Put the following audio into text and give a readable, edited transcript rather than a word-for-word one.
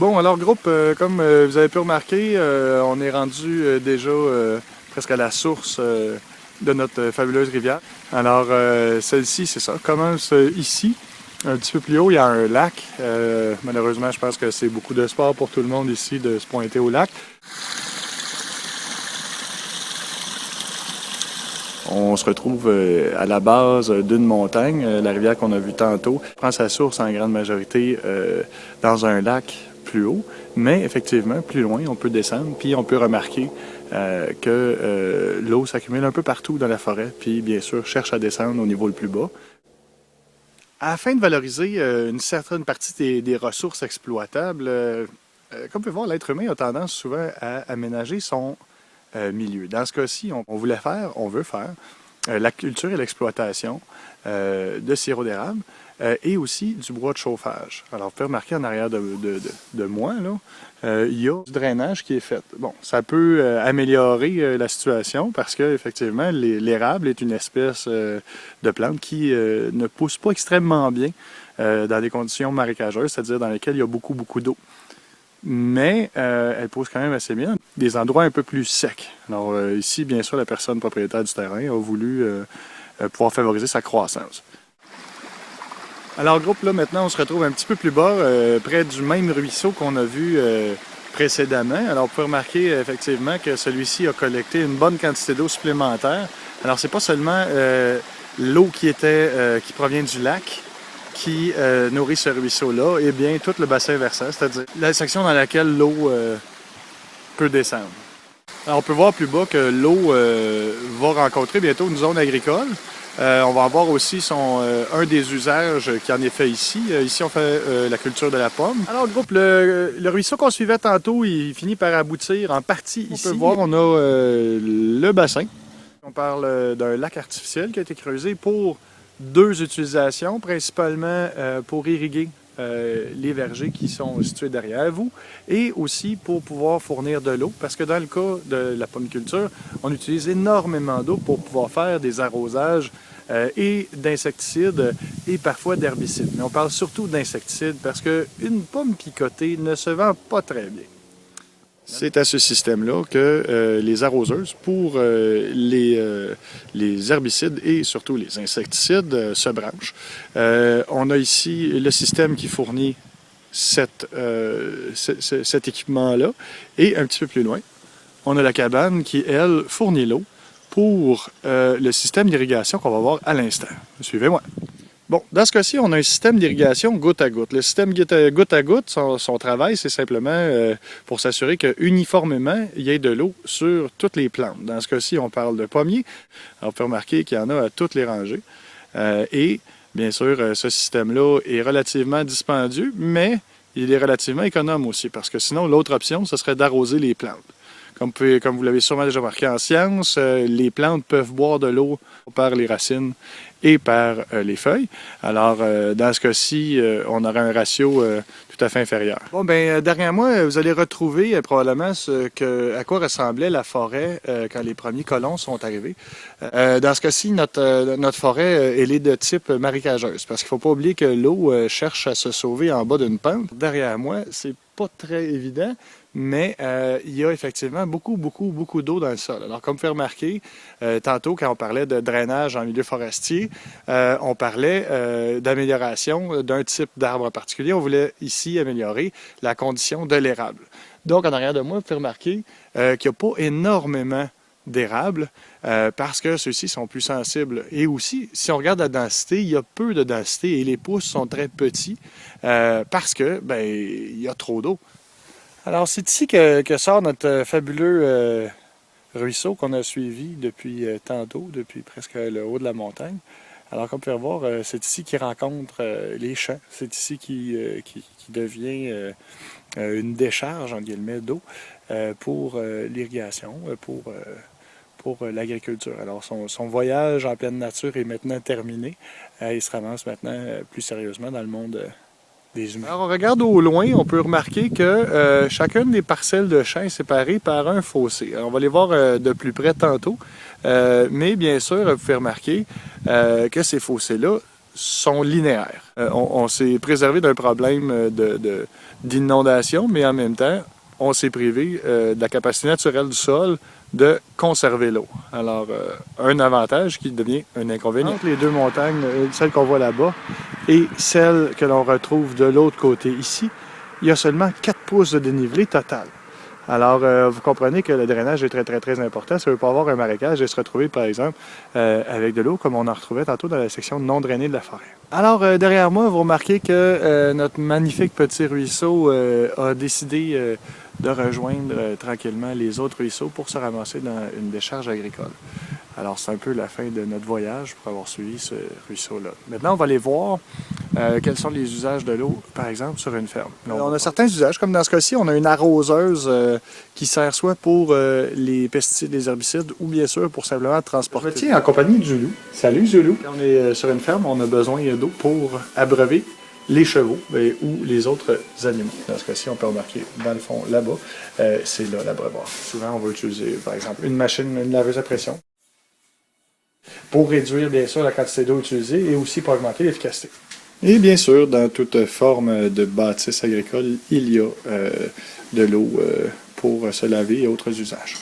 Bon, alors groupe, comme vous avez pu remarquer, on est rendu déjà presque à la source de notre fabuleuse rivière. Alors celle-ci, c'est ça, commence ici. Un petit peu plus haut, il y a un lac. Malheureusement, je pense que c'est beaucoup de sport pour tout le monde ici de se pointer au lac. On se retrouve à la base d'une montagne, la rivière qu'on a vue tantôt prend sa source en grande majorité dans un lac plus haut, mais effectivement, plus loin, on peut descendre, puis on peut remarquer que l'eau s'accumule un peu partout dans la forêt, puis bien sûr, cherche à descendre au niveau le plus bas. Afin de valoriser une certaine partie des ressources exploitables, comme vous pouvez voir, l'être humain a tendance souvent à aménager son milieu. Dans ce cas-ci, on veut faire la culture et l'exploitation de sirop d'érable et aussi du bois de chauffage. Alors, vous pouvez remarquer en arrière de moi, là, il y a du drainage qui est fait. Bon, ça peut améliorer la situation parce qu'effectivement, l'érable est une espèce de plante qui ne pousse pas extrêmement bien dans des conditions marécageuses, c'est-à-dire dans lesquelles il y a beaucoup d'eau. Mais elle pousse quand même assez bien des endroits un peu plus secs. Alors ici, bien sûr, la personne propriétaire du terrain a voulu pouvoir favoriser sa croissance. Alors groupe, là maintenant, on se retrouve un petit peu plus bas, près du même ruisseau qu'on a vu précédemment. Alors, vous pouvez remarquer effectivement que celui-ci a collecté une bonne quantité d'eau supplémentaire. Alors, c'est pas seulement l'eau qui provient du lac qui nourrit ce ruisseau-là, et bien tout le bassin versant, c'est-à-dire la section dans laquelle l'eau peut descendre. Alors, on peut voir plus bas que l'eau va rencontrer bientôt une zone agricole. On va avoir aussi un des usages qui en est fait ici. Ici, on fait la culture de la pomme. Alors, groupe, le ruisseau qu'on suivait tantôt, il finit par aboutir en partie ici. On peut voir, on a le bassin. On parle d'un lac artificiel qui a été creusé pour deux utilisations, principalement pour irriguer les vergers qui sont situés derrière vous et aussi pour pouvoir fournir de l'eau parce que dans le cas de la pomiculture, on utilise énormément d'eau pour pouvoir faire des arrosages et d'insecticides et parfois d'herbicides. Mais on parle surtout d'insecticides parce qu'une pomme picotée ne se vend pas très bien. C'est à ce système-là que les arroseuses, pour les herbicides et surtout les insecticides, se branchent. On a ici le système qui fournit cet équipement-là. Et un petit peu plus loin, on a la cabane qui, elle, fournit l'eau pour le système d'irrigation qu'on va voir à l'instant. Suivez-moi. Bon, dans ce cas-ci, on a un système d'irrigation goutte à goutte. Le système goutte à goutte, son travail, c'est simplement pour s'assurer qu'uniformément, il y ait de l'eau sur toutes les plantes. Dans ce cas-ci, on parle de pommiers. Alors, vous pouvez remarquer qu'il y en a à toutes les rangées. Et, bien sûr, ce système-là est relativement dispendieux, mais il est relativement économe aussi, parce que sinon, l'autre option, ce serait d'arroser les plantes. Comme vous l'avez sûrement déjà remarqué en sciences, les plantes peuvent boire de l'eau par les racines et par les feuilles. Alors, dans ce cas-ci, on aurait un ratio tout à fait inférieur. Bon, bien, derrière moi, vous allez retrouver probablement à quoi ressemblait la forêt quand les premiers colons sont arrivés. Dans ce cas-ci, notre forêt, elle est de type marécageuse, parce qu'il ne faut pas oublier que l'eau cherche à se sauver en bas d'une pente. Derrière moi, c'est pas très évident, mais il y a effectivement beaucoup d'eau dans le sol. Alors, comme vous pouvez remarquer, tantôt, quand on parlait de drainage en milieu forestier, on parlait d'amélioration d'un type d'arbre en particulier. On voulait ici améliorer la condition de l'érable. Donc, en arrière de moi, vous pouvez remarquer qu'il n'y a pas énormément d'érables parce que ceux-ci sont plus sensibles. Et aussi, si on regarde la densité, il y a peu de densité et les pousses sont très petits parce que, ben, il y a trop d'eau. Alors, c'est ici que sort notre fabuleux ruisseau qu'on a suivi depuis tantôt, depuis presque le haut de la montagne. Alors, comme vous pouvez voir, c'est ici qu'il rencontre les champs. C'est ici qui devient une décharge, en guillemets, d'eau pour l'irrigation, pour l'agriculture. Alors, son voyage en pleine nature est maintenant terminé. Il se ramasse maintenant plus sérieusement dans le monde des humains. Alors, on regarde au loin, on peut remarquer que chacune des parcelles de champs est séparée par un fossé. Alors, on va les voir de plus près tantôt, mais bien sûr, vous pouvez remarquer que ces fossés-là sont linéaires. On s'est préservé d'un problème d'inondation, mais en même temps, on s'est privé de la capacité naturelle du sol de conserver l'eau. Alors, un avantage qui devient un inconvénient. Entre les deux montagnes, celle qu'on voit là-bas et celle que l'on retrouve de l'autre côté ici, il y a seulement 4 pouces de dénivelé total. Alors, vous comprenez que le drainage est très important. Ça ne veut pas avoir un marécage et se retrouver, par exemple, avec de l'eau comme on en retrouvait tantôt dans la section non drainée de la forêt. Alors, derrière moi, vous remarquez que notre magnifique petit ruisseau a décidé de rejoindre tranquillement les autres ruisseaux pour se ramasser dans une décharge agricole. Alors, c'est un peu la fin de notre voyage pour avoir suivi ce ruisseau-là. Maintenant, on va aller voir quels sont les usages de l'eau, par exemple, sur une ferme. On a certains usages, comme dans ce cas-ci, on a une arroseuse qui sert soit pour les pesticides, les herbicides, ou bien sûr pour simplement transporter. Je me tiens en compagnie de Zoulou. Salut Zoulou! Quand on est sur une ferme, on a besoin d'eau pour abreuver les chevaux ou les autres animaux. Dans ce cas-ci, on peut remarquer, dans le fond, là-bas, c'est là l'abreuvoir. Souvent, on va utiliser, par exemple, une laveuse à pression pour réduire, bien sûr, la quantité d'eau utilisée et aussi pour augmenter l'efficacité. Et bien sûr, dans toute forme de bâtisse agricole, il y a de l'eau pour se laver et autres usages.